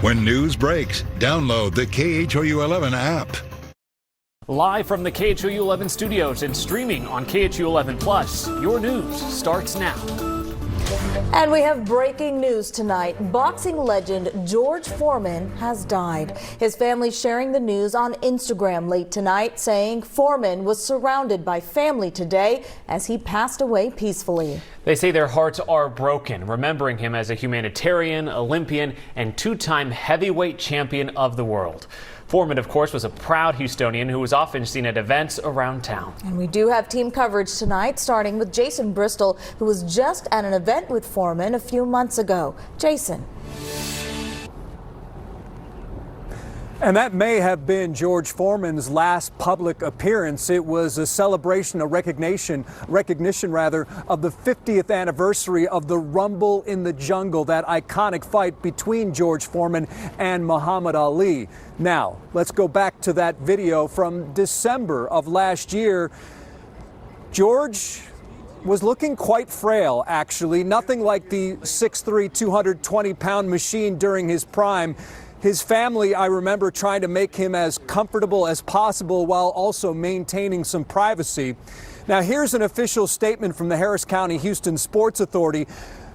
When news breaks, download the KHOU 11 app. Live from the KHOU 11 studios and streaming on KHOU 11 Plus, your news starts now. And we have breaking news tonight. Boxing legend George Foreman has died. His family sharing the news on Instagram late tonight, saying Foreman was surrounded by family today as he passed away peacefully. They say their hearts are broken, remembering him as a humanitarian, Olympian, and two-time heavyweight champion of the world. Foreman, of course, was a proud Houstonian who was often seen at events around town. And we do have team coverage tonight, starting with Jason Bristol, who was just at an event with Foreman a few months ago. Jason. And that may have been George Foreman's last public appearance. It was a celebration, a recognition rather, of the 50th anniversary of the Rumble in the Jungle, that iconic fight between George Foreman and Muhammad Ali. Now, let's go back to that video from December of last year. George was looking quite frail, actually. Nothing like the 6'3", 220-pound machine during his prime. His family, I remember, trying to make him as comfortable as possible while also maintaining some privacy. Now, here's an official statement from the Harris County Houston Sports Authority,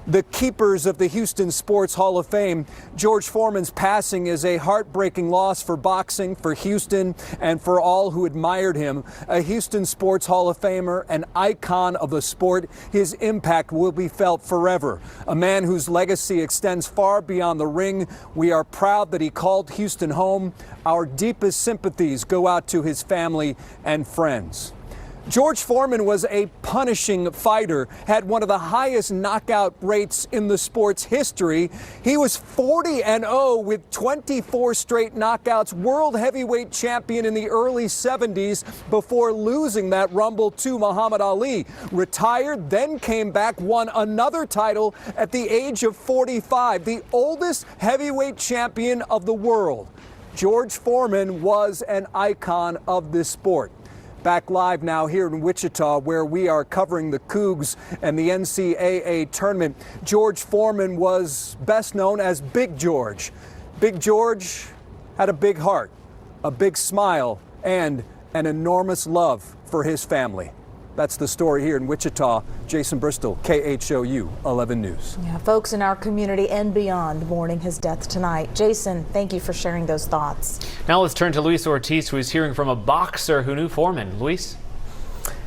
the keepers of the Houston Sports Hall of Fame. George Foreman's passing is a heartbreaking loss for boxing, for Houston, and for all who admired him. A Houston Sports Hall of Famer, an icon of the sport, his impact will be felt forever. A man whose legacy extends far beyond the ring. We are proud that he called Houston home. Our deepest sympathies go out to his family and friends. George Foreman was a punishing fighter, had one of the highest knockout rates in the sport's history. He was 40-0 with 24 straight knockouts, world heavyweight champion in the early 70s before losing that Rumble to Muhammad Ali. Retired, then came back, won another title at the age of 45, the oldest heavyweight champion of the world. George Foreman was an icon of this sport. Back live now here in Wichita, where we are covering the Cougs and the NCAA tournament. George Foreman was best known as Big George. Big George had a big heart, a big smile, and an enormous love for his family. That's the story here in Wichita. Jason Bristol, KHOU 11 News. Yeah, folks in our community and beyond mourning his death tonight. Jason, thank you for sharing those thoughts. Now let's turn to Luis Ortiz, who is hearing from a boxer who knew Foreman. Luis?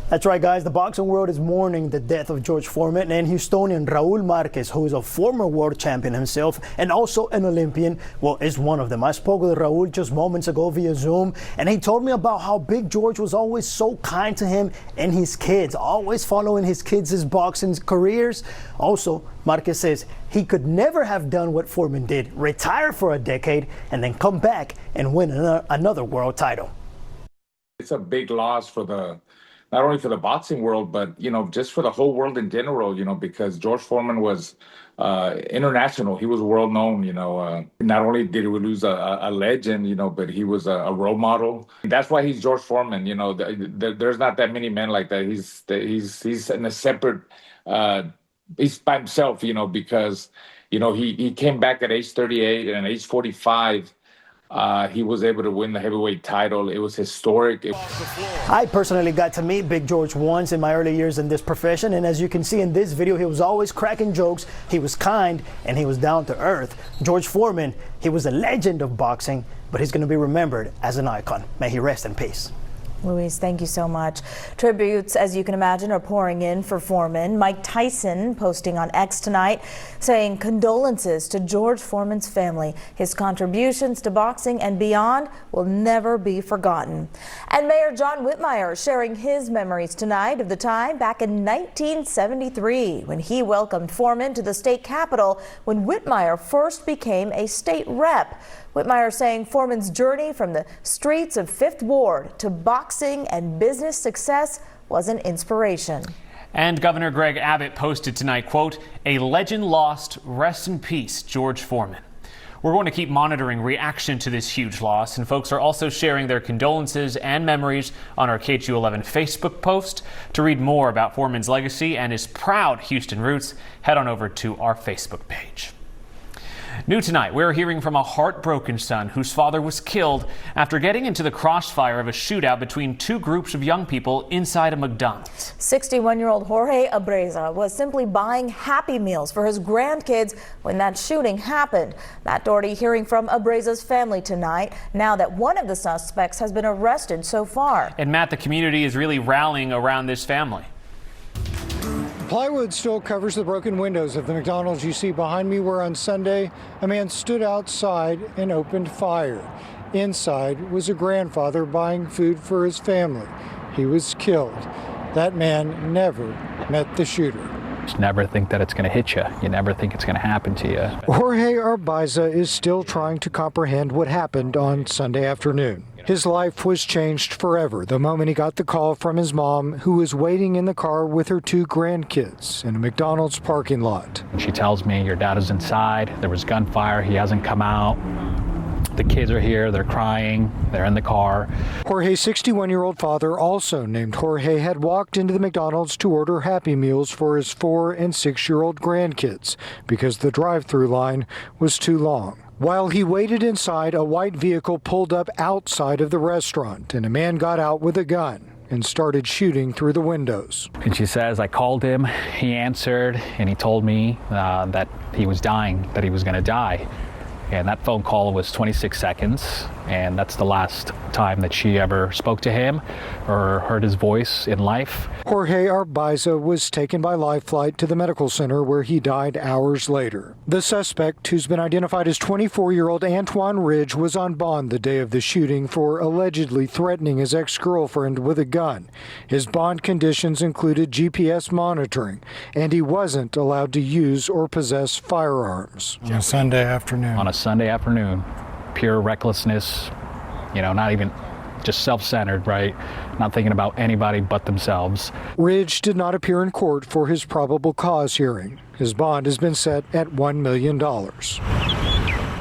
That's right, guys. The boxing world is mourning the death of George Foreman, and Houstonian Raul Marquez, who is a former world champion himself and also an Olympian, well, is one of them. I spoke with Raul just moments ago via Zoom, and he told me about how Big George was always so kind to him and his kids, always following his kids' boxing careers. Also, Marquez says he could never have done what Foreman did, retire for a decade, and then come back and win another world title. It's a big loss for not only for the boxing world, but, just for the whole world in general, because George Foreman was international. He was world known, not only did we lose a legend, but he was a role model. That's why he's George Foreman. There's not that many men like that. He's in a separate, he's by himself, because, he came back at age 38 and at age 45. He was able to win the heavyweight title. It was historic. I personally got to meet Big George once in my early years in this profession, and as you can see in this video, he was always cracking jokes, he was kind, and he was down to earth. George Foreman, he was a legend of boxing, but he's going to be remembered as an icon. May he rest in peace. Luis, thank you so much. Tributes, as you can imagine, are pouring in for Foreman. Mike Tyson posting on X tonight saying condolences to George Foreman's family. His contributions to boxing and beyond will never be forgotten. And Mayor John Whitmire sharing his memories tonight of the time back in 1973 when he welcomed Foreman to the state capitol when Whitmire first became a state rep. Whitmire saying Foreman's journey from the streets of Fifth Ward to boxing and business success was an inspiration. And Governor Greg Abbott posted tonight, quote, "A legend lost, rest in peace, George Foreman." We're going to keep monitoring reaction to this huge loss, and folks are also sharing their condolences and memories on our KHOU 11 Facebook post. To read more about Foreman's legacy and his proud Houston roots, head on over to our Facebook page. New tonight, we're hearing from a heartbroken son whose father was killed after getting into the crossfire of a shootout between two groups of young people inside a McDonald's. 61-year-old Jorge Abreza was simply buying Happy Meals for his grandkids when that shooting happened. Matt Doherty hearing from Abreza's family tonight, now that one of the suspects has been arrested so far. And Matt, the community is really rallying around this family. Plywood still covers the broken windows of the McDonald's you see behind me, where on Sunday a man stood outside and opened fire. Inside was a grandfather buying food for his family. He was killed. That man never met the shooter. You never think that it's going to hit you. You never think it's going to happen to you. Jorge Abreza is still trying to comprehend what happened on Sunday afternoon. His life was changed forever the moment he got the call from his mom, who was waiting in the car with her two grandkids in a McDonald's parking lot. She tells me, your dad is inside. There was gunfire. He hasn't come out. The kids are here. They're crying. They're in the car. Jorge's 61-year-old father, also named Jorge, had walked into the McDonald's to order Happy Meals for his 4- and 6-year-old grandkids because the drive-through line was too long. While he waited inside, a white vehicle pulled up outside of the restaurant, and a man got out with a gun and started shooting through the windows. And she says, I called him. He answered, and he told me that he was dying, that he was going to die. And that phone call was 26 seconds, and that's the last time that she ever spoke to him or heard his voice in life. Jorge Abreza was taken by life flight to the medical center, where he died hours later. The suspect, who's been identified as 24-year-old Antoine Ridge, was on bond the day of the shooting for allegedly threatening his ex-girlfriend with a gun. His bond conditions included GPS monitoring, and he wasn't allowed to use or possess firearms. On a Sunday afternoon. On a Sunday afternoon, pure recklessness, not even just self-centered, right? Not thinking about anybody but themselves. Ridge did not appear in court for his probable cause hearing. His bond has been set at $1 million.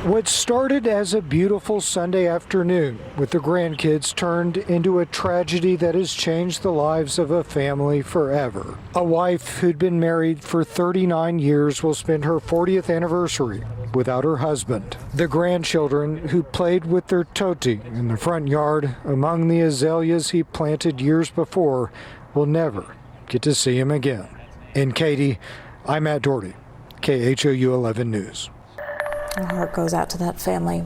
What started as a beautiful Sunday afternoon with the grandkids turned into a tragedy that has changed the lives of a family forever. A wife who'd been married for 39 years will spend her 40th anniversary without her husband. The grandchildren, who played with their toti in the front yard among the azaleas he planted years before, will never get to see him again. In Katy, I'm Matt Doherty, KHOU 11 News. Our heart goes out to that family.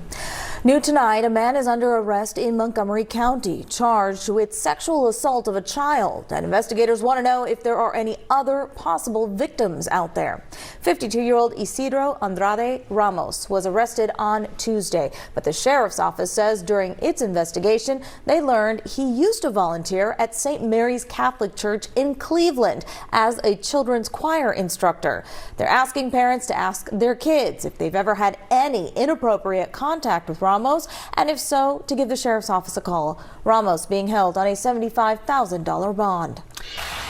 New tonight, a man is under arrest in Montgomery County, charged with sexual assault of a child. And investigators want to know if there are any other possible victims out there. 52-year-old Isidro Andrade Ramos was arrested on Tuesday, but the sheriff's office says during its investigation, they learned he used to volunteer at St. Mary's Catholic Church in Cleveland as a children's choir instructor. They're asking parents to ask their kids if they've ever had any inappropriate contact with Ramos, and if so, to give the sheriff's office a call. Ramos being held on a $75,000 bond.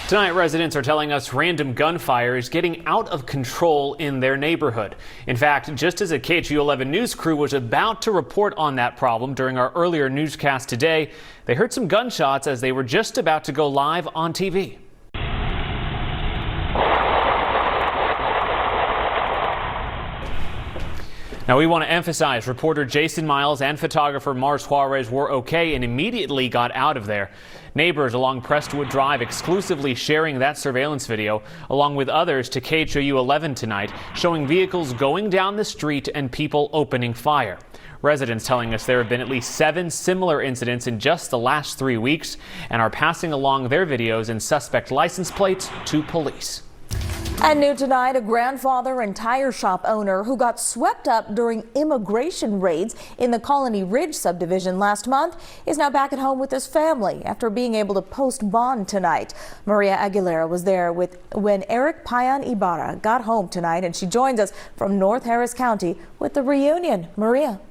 Tonight, residents are telling us random gunfire is getting out of control in their neighborhood. In fact, just as a KHOU 11 news crew was about to report on that problem during our earlier newscast today, they heard some gunshots as they were just about to go live on TV. Now, we want to emphasize reporter Jason Miles and photographer Mars Juarez were okay and immediately got out of there. Neighbors along Prestwood Drive exclusively sharing that surveillance video, along with others, to KHOU 11 tonight, showing vehicles going down the street and people opening fire. Residents telling us there have been at least 7 similar incidents in just the last 3 weeks and are passing along their videos and suspect license plates to police. And new tonight, a grandfather and tire shop owner who got swept up during immigration raids in the Colony Ridge subdivision last month is now back at home with his family after being able to post bond tonight. Maria Aguilera was there when Eric Payan Ibarra got home tonight, and she joins us from North Harris County with the reunion. Maria.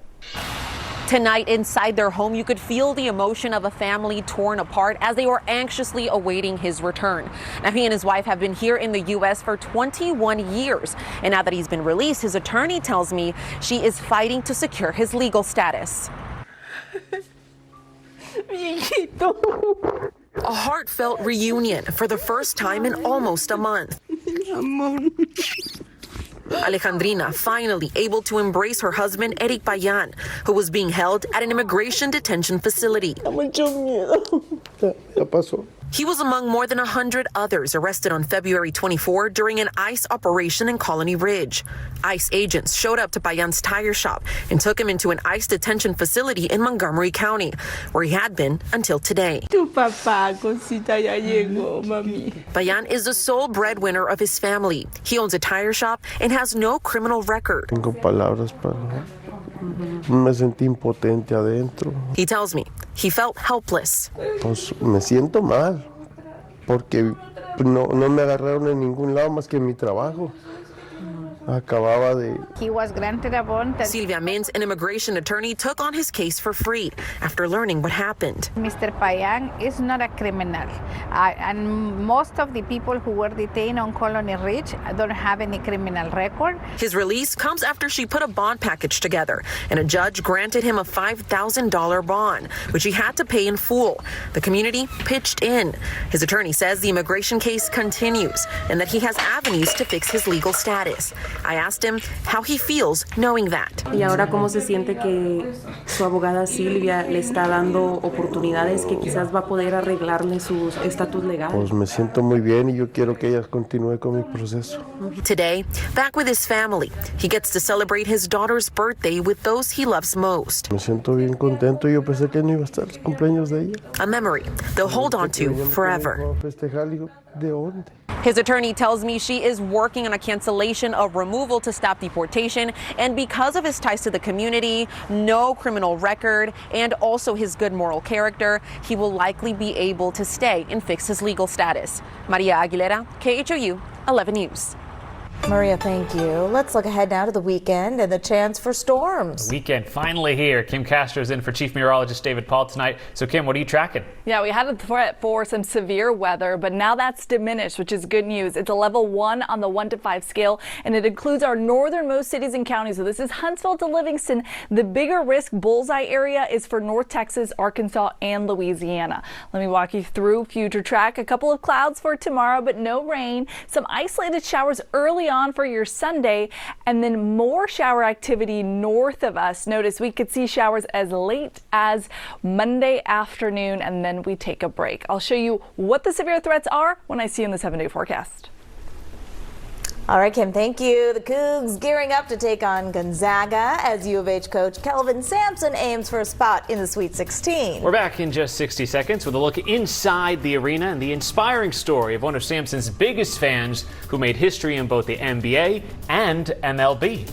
Tonight, inside their home, you could feel the emotion of a family torn apart as they were anxiously awaiting his return. Now, he and his wife have been here in the U.S. for 21 years. And now that he's been released, his attorney tells me she is fighting to secure his legal status. A heartfelt reunion for the first time in almost a month. Alejandrina finally able to embrace her husband, Eric Payan, who was being held at an immigration detention facility. He was among more than 100 others arrested on February 24 during an ICE operation in Colony Ridge. ICE agents showed up to Payan's tire shop and took him into an ICE detention facility in Montgomery County, where he had been until today. Payan is the sole breadwinner of his family. He owns a tire shop and has no criminal record. Me sentí impotente adentro. He tells me he felt helpless. Pues me siento mal, porque no me agarraron en ningún lado más que en mi trabajo. Acababa de... He was granted a bond. Silvia Mintz, an immigration attorney, took on his case for free after learning what happened. Mr. Payan is not a criminal, and most of the people who were detained on Colony Ridge don't have any criminal record. His release comes after she put a bond package together, and a judge granted him a $5,000 bond, which he had to pay in full. The community pitched in. His attorney says the immigration case continues and that he has avenues to fix his legal status. I asked him how he feels knowing that. Y ahora cómo se siente que su abogada Silvia le está dando oportunidades que quizás va a poder arreglarle su estatus legal. Pues me siento muy bien y yo quiero que ella continúe con mi proceso. Today, back with his family, he gets to celebrate his daughter's birthday with those he loves most. Me siento bien contento. Yo pensé que no iba a estar el cumpleaños de ella. A memory they'll hold on to forever. ¿De dónde? His attorney tells me she is working on a cancellation of removal to stop deportation, and because of his ties to the community, no criminal record, and also his good moral character, he will likely be able to stay and fix his legal status. Maria Aguilera, KHOU 11 News. Maria, thank you. Let's look ahead now to the weekend and the chance for storms. The weekend finally here. Kim Castro's in for Chief Meteorologist David Paul tonight. So, Kim, what are you tracking? Yeah, we had a threat for some severe weather, but now that's diminished, which is good news. It's a level 1 on the 1 to 5 scale, and it includes our northernmost cities and counties. So this is Huntsville to Livingston. The bigger risk bullseye area is for North Texas, Arkansas, and Louisiana. Let me walk you through future track. A couple of clouds for tomorrow, but no rain. Some isolated showers early on for your Sunday, and then more shower activity north of us. Notice we could see showers as late as Monday afternoon, and then we take a break. I'll show you what the severe threats are when I see you in the 7-day forecast. All right, Kim, thank you. The Cougs gearing up to take on Gonzaga as U of H coach Kelvin Sampson aims for a spot in the Sweet 16. We're back in just 60 seconds with a look inside the arena and the inspiring story of one of Sampson's biggest fans who made history in both the NBA and MLB.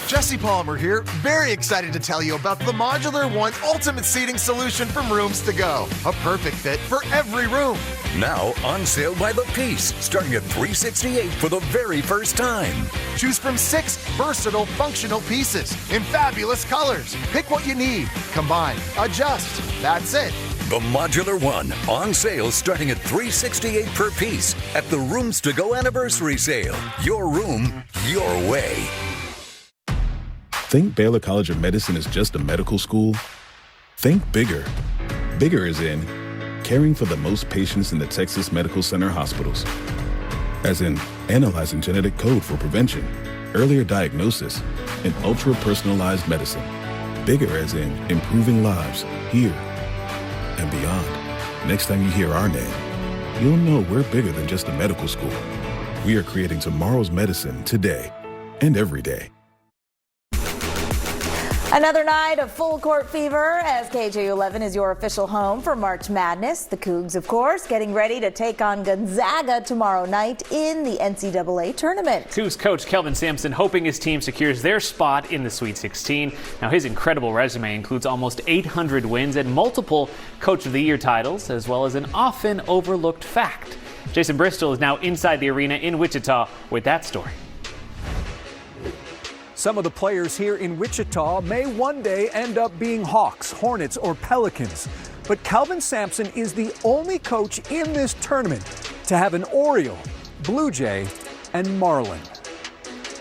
Jesse Palmer here, very excited to tell you about the Modular One ultimate seating solution from Rooms to Go. A perfect fit for every room. Now on sale by the piece, starting at $368 for the very first time. Choose from 6 versatile, functional pieces in fabulous colors. Pick what you need, combine, adjust. That's it. The Modular One on sale starting at $368 per piece at the Rooms to Go anniversary sale. Your room, your way. Think Baylor College of Medicine is just a medical school? Think bigger. Bigger is in caring for the most patients in the Texas Medical Center hospitals. As in analyzing genetic code for prevention, earlier diagnosis, and ultra-personalized medicine. Bigger as in improving lives here and beyond. Next time you hear our name, you'll know we're bigger than just a medical school. We are creating tomorrow's medicine today and every day. Another night of full court fever as KHOU 11 is your official home for March Madness. The Cougs, of course, getting ready to take on Gonzaga tomorrow night in the NCAA tournament. Cougs coach Kelvin Sampson hoping his team secures their spot in the Sweet 16. Now, his incredible resume includes almost 800 wins and multiple Coach of the Year titles, as well as an often overlooked fact. Jason Bristol is now inside the arena in Wichita with that story. Some of the players here in Wichita may one day end up being Hawks, Hornets, or Pelicans. But Kelvin Sampson is the only coach in this tournament to have an Oriole, Blue Jay, and Marlin.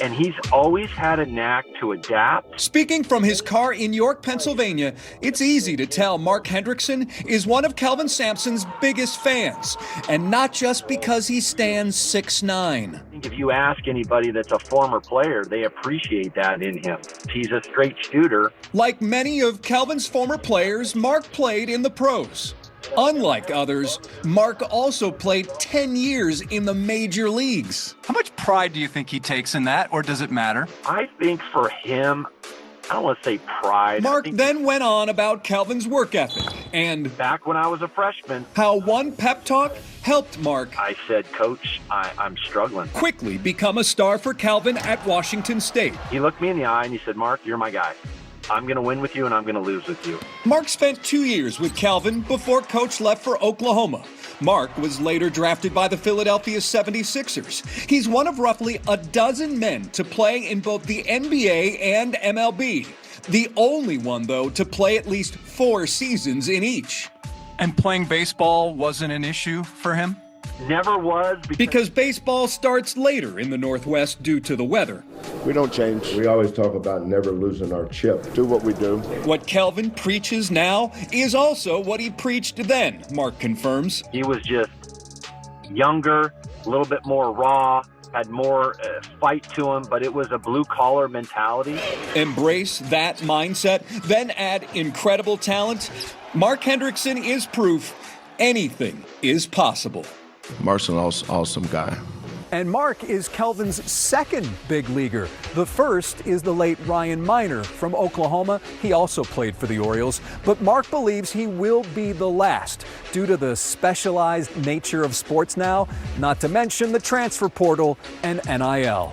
and he's always had a knack to adapt. Speaking from his car in York, Pennsylvania, it's easy to tell Mark Hendrickson is one of Kelvin Sampson's biggest fans, and not just because he stands 6'9". I think if you ask anybody that's a former player, they appreciate that in him. He's a straight shooter. Like many of Kelvin's former players, Mark played in the pros. Unlike others, Mark also played 10 years in the major leagues. How much pride do you think he takes in that, or does it matter? I think for him, I don't want to say pride. Mark then went on about Kelvin's work ethic and back when I was a freshman, how one pep talk helped Mark. I said, Coach, I'm struggling. Quickly become a star for Kelvin at Washington State. He looked me in the eye and he said, Mark, you're my guy. I'm going to win with you and I'm going to lose with you. Mark spent 2 years with Kelvin before Coach left for Oklahoma. Mark was later drafted by the Philadelphia 76ers. He's one of roughly a dozen men to play in both the NBA and MLB. The only one, though, to play at least 4 seasons in each. And playing baseball wasn't an issue for him? Never was. Because baseball starts later in the Northwest due to the weather. We don't change. We always talk about never losing our chip. Do what we do. What Kelvin preaches now is also what he preached then, Mark confirms. He was just younger, a little bit more raw, had more fight to him, but it was a blue-collar mentality. Embrace that mindset, then add incredible talent. Mark Hendrickson is proof anything is possible. Mark's an awesome guy. And Mark is Kelvin's second big leaguer. The first is the late Ryan Miner from Oklahoma. He also played for the Orioles, but Mark believes he will be the last due to the specialized nature of sports now, not to mention the transfer portal and NIL.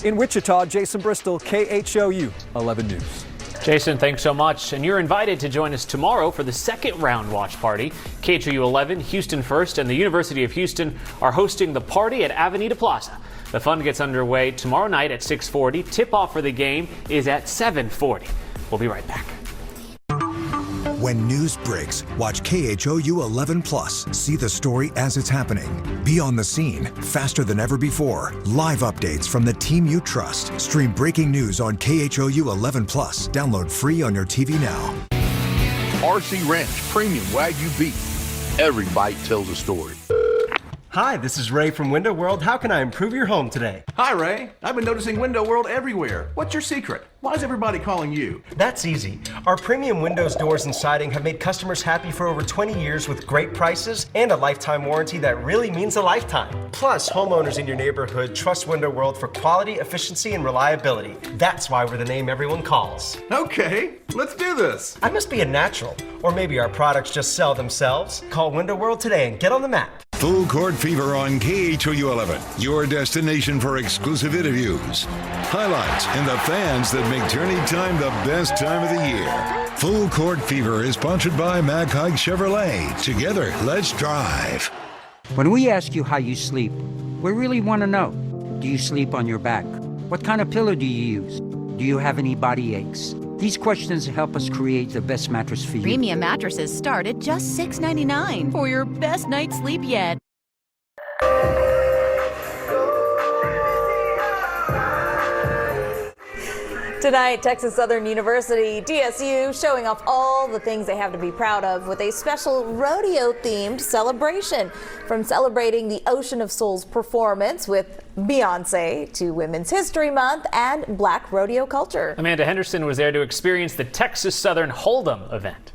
In Wichita, Jason Bristol, KHOU 11 News. Jason, thanks so much. And you're invited to join us tomorrow for the second round watch party. KHOU 11, Houston First, and the University of Houston are hosting the party at Avenida Plaza. The fun gets underway tomorrow night at 6:40. Tip-off for the game is at 7:40. We'll be right back. When news breaks, watch KHOU 11+. See the story as it's happening. Be on the scene, faster than ever before. Live updates from the team you trust. Stream breaking news on KHOU 11+. Download free on your TV now. RC Ranch Premium Wagyu Beef. Every bite tells a story. Hi, this is Ray from Window World. How can I improve your home today? Hi, Ray. I've been noticing Window World everywhere. What's your secret? Why is everybody calling you? That's easy. Our premium windows, doors, and siding have made customers happy for over 20 years with great prices and a lifetime warranty that really means a lifetime. Plus, homeowners in your neighborhood trust Window World for quality, efficiency, and reliability. That's why we're the name everyone calls. Okay, let's do this. I must be a natural. Or maybe our products just sell themselves. Call Window World today and get on the map. Full Court Fever on KHOU 11, your destination for exclusive interviews, highlights, and the fans that make tourney time the best time of the year. Full Court Fever is sponsored by Mack Haik Chevrolet. Together, let's drive. When we ask you how you sleep, we really want to know. Do you sleep on your back? What kind of pillow do you use? Do you have any body aches? These questions help us create the best mattress for you. Premium mattresses start at just $6.99 for your best night's sleep yet. Tonight, Texas Southern University, TSU, showing off all the things they have to be proud of with a special rodeo-themed celebration. From celebrating the Ocean of Souls performance with Beyonce to Women's History Month and Black rodeo culture. Amanda Henderson was there to experience the Texas Southern Hold'em event.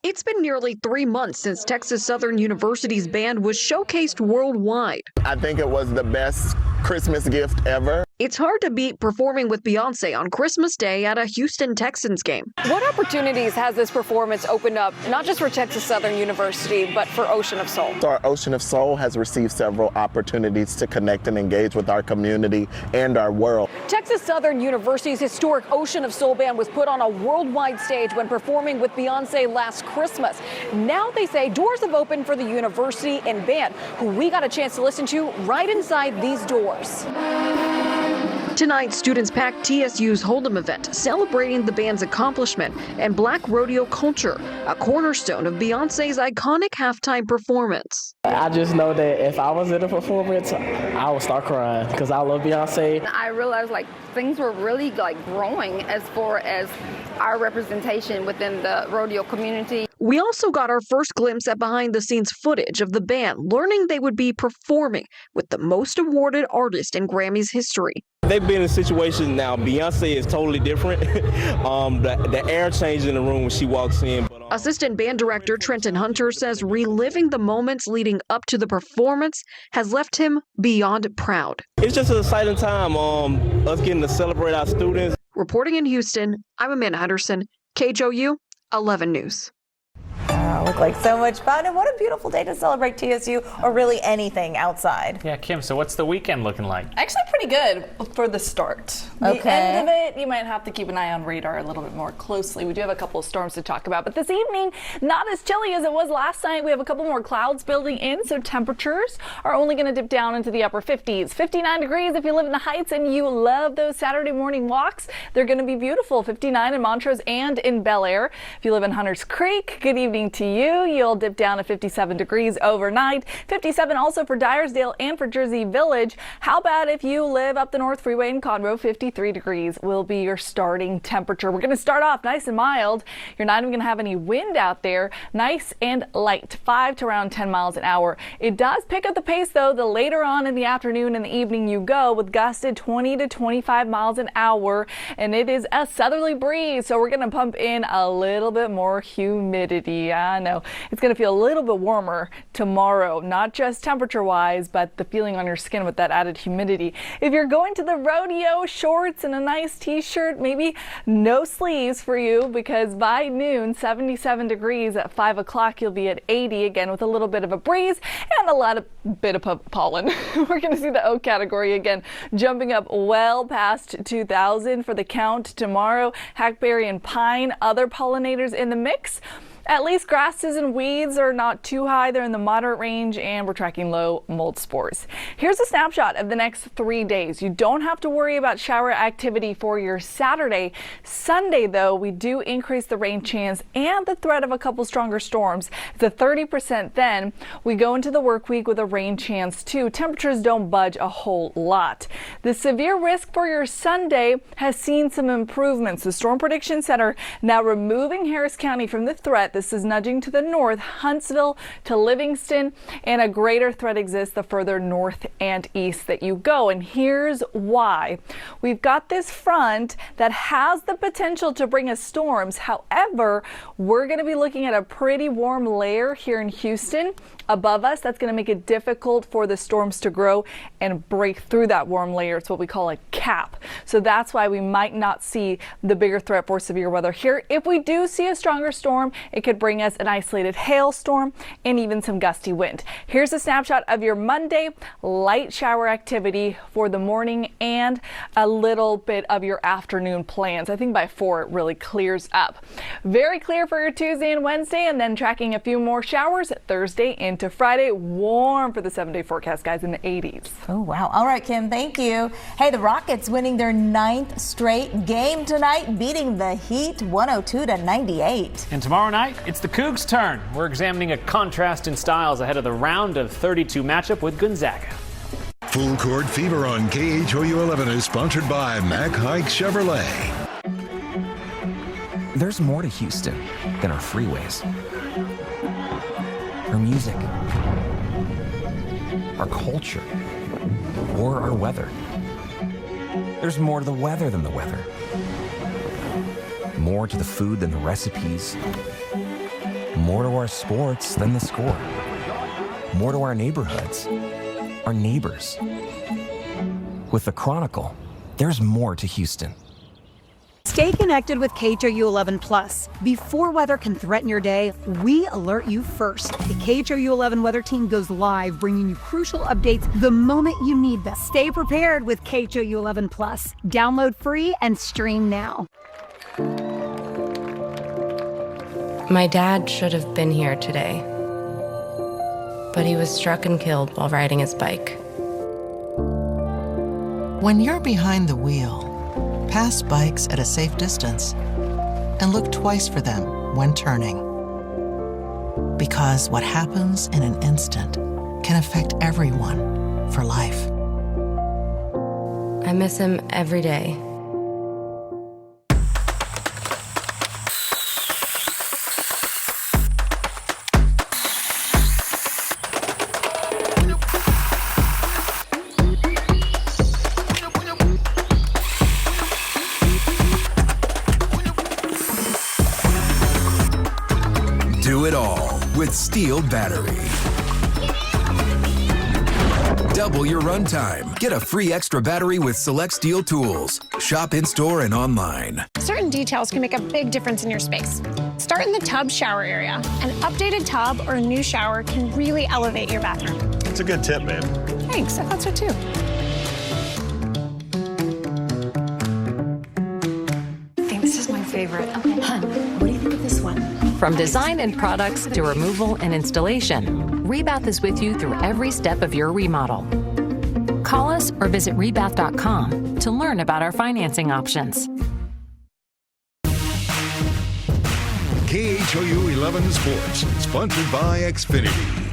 It's been nearly 3 months since Texas Southern University's band was showcased worldwide. I think it was the best Christmas gift ever. It's hard to beat performing with Beyonce on Christmas Day at a Houston Texans game. What opportunities has this performance opened up, not just for Texas Southern University, but for Ocean of Soul? So our Ocean of Soul has received several opportunities to connect and engage with our community and our world. Texas Southern University's historic Ocean of Soul band was put on a worldwide stage when performing with Beyonce last Christmas. Now they say doors have opened for the university and band, who we got a chance to listen to right inside these doors. Tonight, students packed TSU's Hold'em event, celebrating the band's accomplishment and Black rodeo culture, a cornerstone of Beyonce's iconic halftime performance. I just know that if I was at a performance, I would start crying because I love Beyonce. I realized things were really growing as far as our representation within the rodeo community. We also got our first glimpse at behind-the-scenes footage of the band learning they would be performing with the most awarded artist in Grammy's history. They've been in a situation now. Beyonce is totally different. The air changes in the room when she walks in. Assistant band director Trenton Hunter says reliving the moments leading up to the performance has left him beyond proud. It's just an exciting time, us getting to celebrate our students. Reporting in Houston, I'm Amanda Henderson, KHOU 11 News. Looked like so much fun, and what a beautiful day to celebrate TSU, or really anything outside. Yeah, Kim, so what's the weekend looking like? Actually pretty good for the start. The end of it, you might have to keep an eye on radar a little bit more closely. We do have a couple of storms to talk about, but this evening, not as chilly as it was last night. We have a couple more clouds building in, so temperatures are only going to dip down into the upper 50s. 59 degrees if you live in the Heights and you love those Saturday morning walks. They're going to be beautiful. 59 in Montrose and in Bel Air. If you live in Hunters Creek, good evening to you. You'll dip down to 57 degrees overnight. 57 also for Dyersdale and for Jersey Village. How about if you live up the North Freeway in Conroe? 53 degrees will be your starting temperature. We're going to start off nice and mild. You're not even going to have any wind out there. Nice and light, 5 to around 10 miles an hour. It does pick up the pace though the later on in the afternoon and the evening you go, with gusted 20 to 25 miles an hour, and it is a southerly breeze, so we're going to pump in a little bit more humidity. I know it's going to feel a little bit warmer tomorrow, not just temperature wise, but the feeling on your skin with that added humidity. If you're going to the rodeo, shorts and a nice t-shirt, maybe no sleeves for you, because by noon 77 degrees, at 5 o'clock you'll be at 80 again with a little bit of a breeze and a bit of pollen. We're going to see the oak category again jumping up well past 2,000 for the count tomorrow. Hackberry and pine, other pollinators in the mix. At least grasses and weeds are not too high. They're in the moderate range, and we're tracking low mold spores. Here's a snapshot of the next 3 days. You don't have to worry about shower activity for your Saturday. Sunday, though, we do increase the rain chance and the threat of a couple stronger storms. It's a 30% then. We go into the work week with a rain chance, too. Temperatures don't budge a whole lot. The severe risk for your Sunday has seen some improvements. The Storm Prediction Center now removing Harris County from the threat. This is nudging to the north, Huntsville to Livingston, and a greater threat exists the further north and east that you go. And here's why. We've got this front that has the potential to bring us storms. However, we're going to be looking at a pretty warm layer here in Houston above us. That's going to make it difficult for the storms to grow and break through that warm layer. It's what we call a cap. So that's why we might not see the bigger threat for severe weather here. If we do see a stronger storm, it could bring us an isolated hailstorm and even some gusty wind. Here's a snapshot of your Monday. Light shower activity for the morning and a little bit of your afternoon plans. I think by 4 it really clears up. Very clear for your Tuesday and Wednesday, and then tracking a few more showers Thursday into Friday. Warm for the 7-day forecast, guys, in the 80s. Oh, wow. All right, Kim, thank you. Hey, the Rockets winning their 9th straight game tonight, beating the Heat 102-98. And tomorrow night, it's the Cougs' turn. We're examining a contrast in styles ahead of the round of 32 matchup with Gonzaga. Full Court Fever on KHOU 11 is sponsored by Mack Hike Chevrolet. There's more to Houston than our freeways. Our music, our culture, or our weather. There's more to the weather than the weather. More to the food than the recipes. More to our sports than the score. More to our neighborhoods, our neighbors. With the Chronicle, there's more to Houston. Stay connected with KHOU 11 Plus. Before weather can threaten your day, we alert you first. The KHOU 11 weather team goes live, bringing you crucial updates the moment you need them. Stay prepared with KHOU 11 Plus. Download free and stream now. My dad should have been here today, but he was struck and killed while riding his bike. When you're behind the wheel, pass bikes at a safe distance and look twice for them when turning. Because what happens in an instant can affect everyone for life. I miss him every day. Do it all with Steel Battery. Double your runtime. Get a free extra battery with select Steel tools. Shop in-store and online. Certain details can make a big difference in your space. Start in the tub shower area. An updated tub or a new shower can really elevate your bathroom. That's a good tip, babe. Thanks, I thought so too. I think this is my favorite. Okay, hun, what do you think of this one? From design and products to removal and installation, Rebath is with you through every step of your remodel. Call us or visit rebath.com to learn about our financing options. KHOU 11 Sports, sponsored by Xfinity.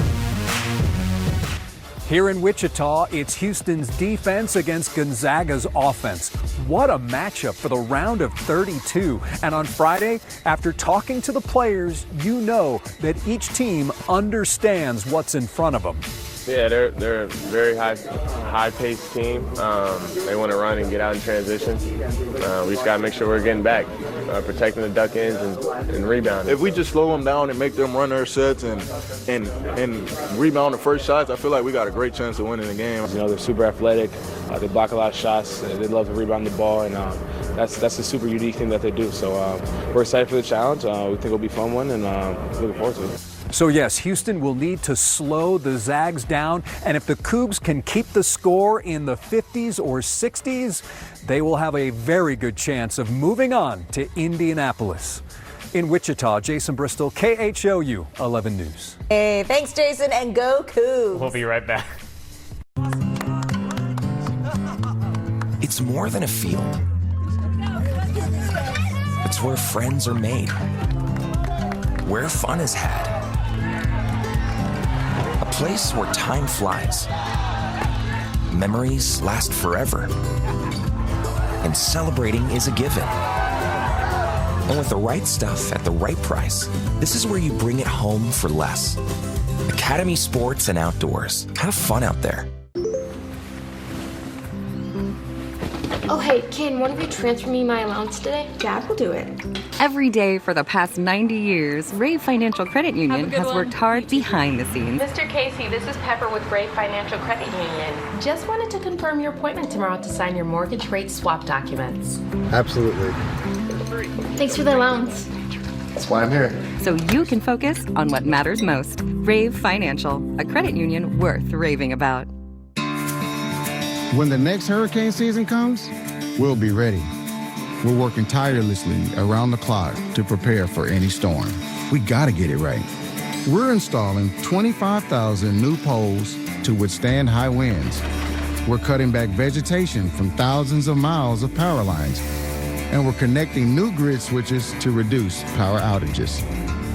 Here in Wichita, it's Houston's defense against Gonzaga's offense. What a matchup for the round of 32. And on Friday, after talking to the players, you know that each team understands what's in front of them. Yeah, they're a very high-paced team. They want to run and get out in transition. We just got to make sure we're getting back, protecting the duck ends and rebounding. If we just slow them down and make them run their sets and rebound the first shots, I feel like we got a great chance of winning the game. You know, they're super athletic. They block a lot of shots. They love to rebound the ball, and that's a super unique thing that they do. So we're excited for the challenge. We think it'll be a fun one, and looking forward to it. So yes, Houston will need to slow the Zags down, and if the Cougs can keep the score in the 50s or 60s, they will have a very good chance of moving on to Indianapolis. In Wichita, Jason Bristol, KHOU 11 News. Hey, thanks, Jason, and go Cougs. We'll be right back. It's more than a field. It's where friends are made, where fun is had. A place where time flies, memories last forever, and celebrating is a given. And with the right stuff at the right price, this is where you bring it home for less. Academy Sports and Outdoors. Have fun out there. Oh, hey, can one of you transfer me my allowance today? Dad will do it. Every day for the past 90 years, Rave Financial Credit Union has worked hard behind the scenes. Mr. Casey, this is Pepper with Rave Financial Credit Union. Just wanted to confirm your appointment tomorrow to sign your mortgage rate swap documents. Absolutely. Thanks for the allowance. That's why I'm here. So you can focus on what matters most. Rave Financial, a credit union worth raving about. When the next hurricane season comes, we'll be ready. We're working tirelessly around the clock to prepare for any storm. We gotta get it right. We're installing 25,000 new poles to withstand high winds. We're cutting back vegetation from thousands of miles of power lines. And we're connecting new grid switches to reduce power outages.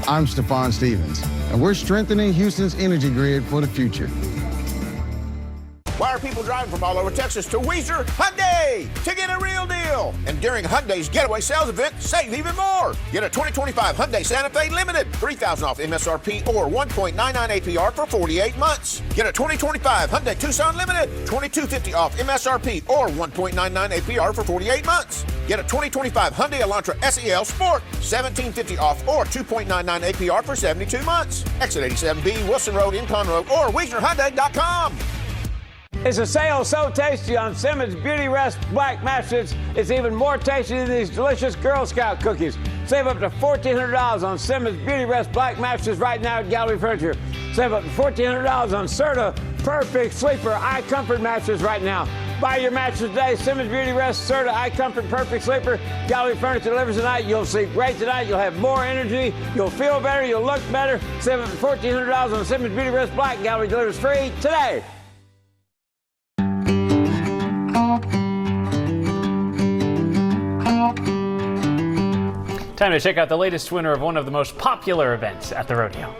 I'm Stephon Stevens, and we're strengthening Houston's energy grid for the future. Why are people driving from all over Texas to Weiser Hyundai to get a real deal? And during Hyundai's Getaway Sales Event, save even more. Get a 2025 Hyundai Santa Fe Limited, $3,000 off MSRP or 1.99 APR for 48 months. Get a 2025 Hyundai Tucson Limited, $2,250 off MSRP or 1.99 APR for 48 months. Get a 2025 Hyundai Elantra SEL Sport, $1,750 off or 2.99 APR for 72 months. Exit 87B, Wilson Road, Incon Road, or WeiserHyundai.com. It's a sale so tasty on Simmons Beauty Rest Black Mattresses. It's even more tasty than these delicious Girl Scout cookies. Save up to $1,400 on Simmons Beauty Rest Black Mattresses right now at Gallery Furniture. Save up to $1,400 on Serta Perfect Sleeper Eye Comfort Mattress right now. Buy your mattress today. Simmons Beauty Rest, Serta Eye Comfort Perfect Sleeper. Gallery Furniture delivers tonight. You'll sleep great tonight. You'll have more energy. You'll feel better. You'll look better. Save up to $1,400 on Simmons Beauty Rest Black. Gallery delivers free today. Time to check out the latest winner of one of the most popular events at the rodeo.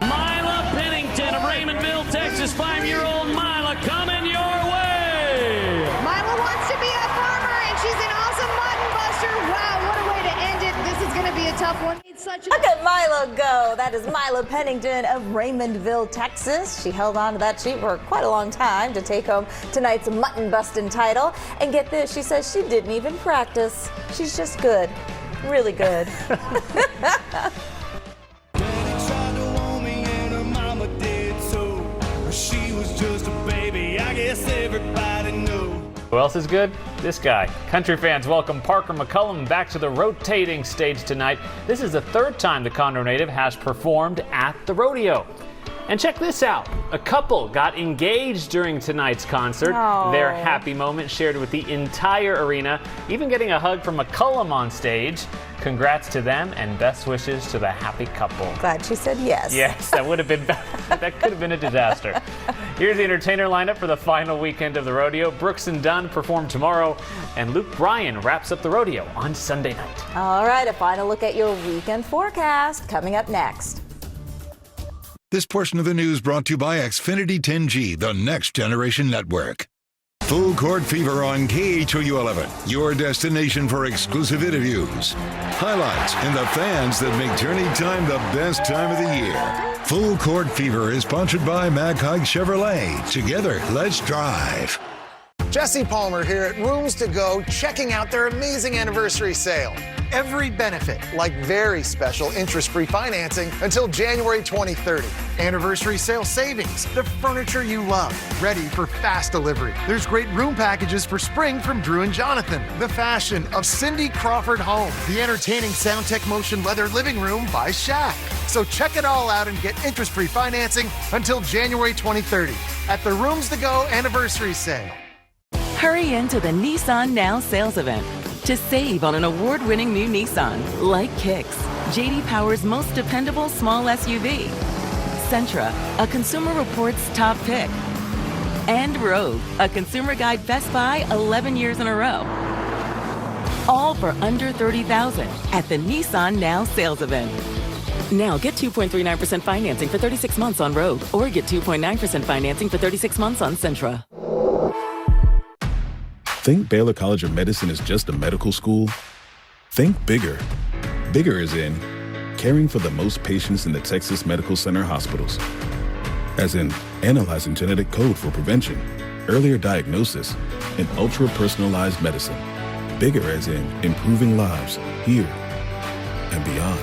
Mila Pennington of Raymondville, Texas. 5-year-old Mila coming your way. Mila wants to be a farmer, and she's an awesome mutton buster. Wow, what a way to end it. This is going to be a tough one. Look at Mila go. That is Mila Pennington of Raymondville, Texas. She held on to that sheep for quite a long time to take home tonight's mutton busting title. And get this, she says she didn't even practice. She's just good. Really good. She was just a baby, I guess everybody knew. Who else is good? This guy. Country fans welcome Parker McCullum back to the rotating stage tonight. This is the third time the Conroe native has performed at the rodeo. And check this out. A couple got engaged during tonight's concert. Aww. Their happy moment shared with the entire arena, even getting a hug from McCullum on stage. Congrats to them and best wishes to the happy couple. Glad she said yes. Yes, that would have been that could have been a disaster. Here's the entertainer lineup for the final weekend of the rodeo. Brooks and Dunn perform tomorrow, and Luke Bryan wraps up the rodeo on Sunday night. All right, a final look at your weekend forecast coming up next. This portion of the news brought to you by Xfinity 10G, the next generation network. Full Court Fever on KHOU 11, your destination for exclusive interviews, highlights, and the fans that make tourney time the best time of the year. Full Court Fever is sponsored by Mackay Chevrolet. Together, let's drive. Jesse Palmer here at Rooms to Go, checking out their amazing anniversary sale. Every benefit, like very special interest-free financing until January 2030. Anniversary sale savings, the furniture you love, ready for fast delivery. There's great room packages for spring from Drew and Jonathan. The fashion of Cindy Crawford Home. The entertaining SoundTech Motion leather living room by Shaq. So check it all out and get interest-free financing until January 2030 at the Rooms to Go anniversary sale. Hurry into the Nissan Now sales event to save on an award-winning new Nissan, like Kicks, J.D. Power's most dependable small SUV, Sentra, a Consumer Reports top pick, and Rogue, a Consumer Guide Best Buy 11 years in a row. All for under $30,000 at the Nissan Now sales event. Now get 2.39% financing for 36 months on Rogue, or get 2.9% financing for 36 months on Sentra. Think Baylor College of Medicine is just a medical school? Think bigger. Bigger is in caring for the most patients in the Texas Medical Center hospitals. As in analyzing genetic code for prevention, earlier diagnosis, and ultra-personalized medicine. Bigger as in improving lives here and beyond.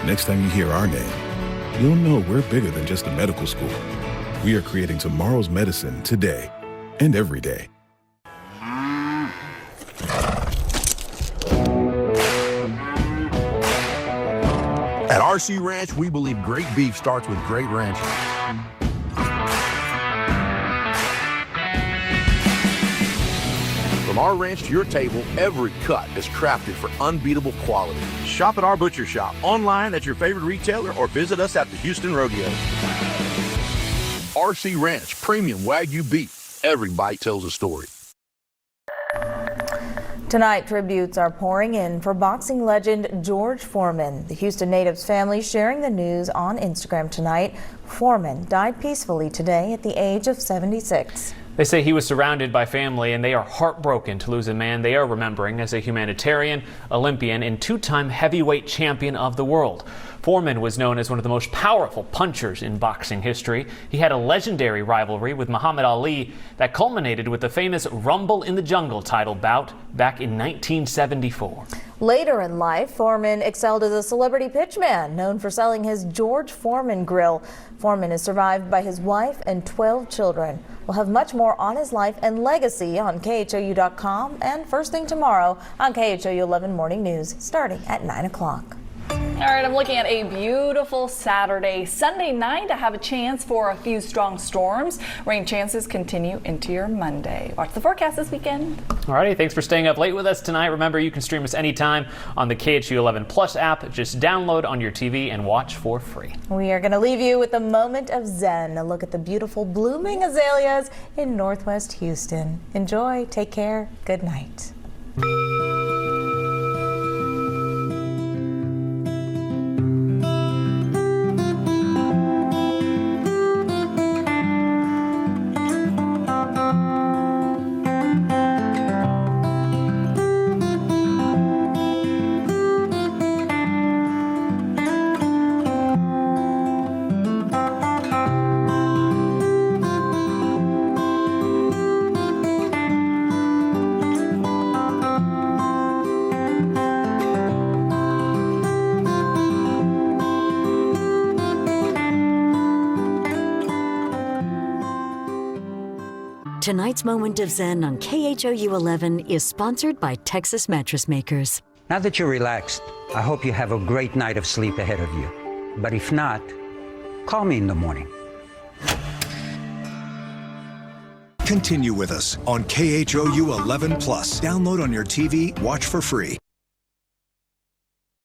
Next time you hear our name, you'll know we're bigger than just a medical school. We are creating tomorrow's medicine today and every day. At RC Ranch, we believe great beef starts with great ranching. From our ranch to your table, every cut is crafted for unbeatable quality. Shop at our butcher shop, online at your favorite retailer, or visit us at the Houston Rodeo. RC Ranch, premium Wagyu beef. Every bite tells a story. Tonight, tributes are pouring in for boxing legend George Foreman. The Houston native's family sharing the news on Instagram tonight. Foreman died peacefully today at the age of 76. They say he was surrounded by family, and they are heartbroken to lose a man they are remembering as a humanitarian, Olympian, and two-time heavyweight champion of the world. Foreman was known as one of the most powerful punchers in boxing history. He had a legendary rivalry with Muhammad Ali that culminated with the famous Rumble in the Jungle title bout back in 1974. Later in life, Foreman excelled as a celebrity pitchman, known for selling his George Foreman grill. Foreman is survived by his wife and 12 children. We'll have much more on his life and legacy on KHOU.com and first thing tomorrow on KHOU 11 Morning News, starting at 9 o'clock. All right, I'm looking at a beautiful Saturday. Sunday night, I have a chance for a few strong storms. Rain chances continue into your Monday. Watch the forecast this weekend. All righty, thanks for staying up late with us tonight. Remember, you can stream us anytime on the KHOU 11 Plus app. Just download on your TV and watch for free. We are going to leave you with a moment of zen, a look at the beautiful blooming azaleas in Northwest Houston. Enjoy, take care, good night. Tonight's Moment of Zen on KHOU 11 is sponsored by Texas Mattress Makers. Now that you're relaxed, I hope you have a great night of sleep ahead of you. But if not, call me in the morning. Continue with us on KHOU 11+. Download on your TV, watch for free.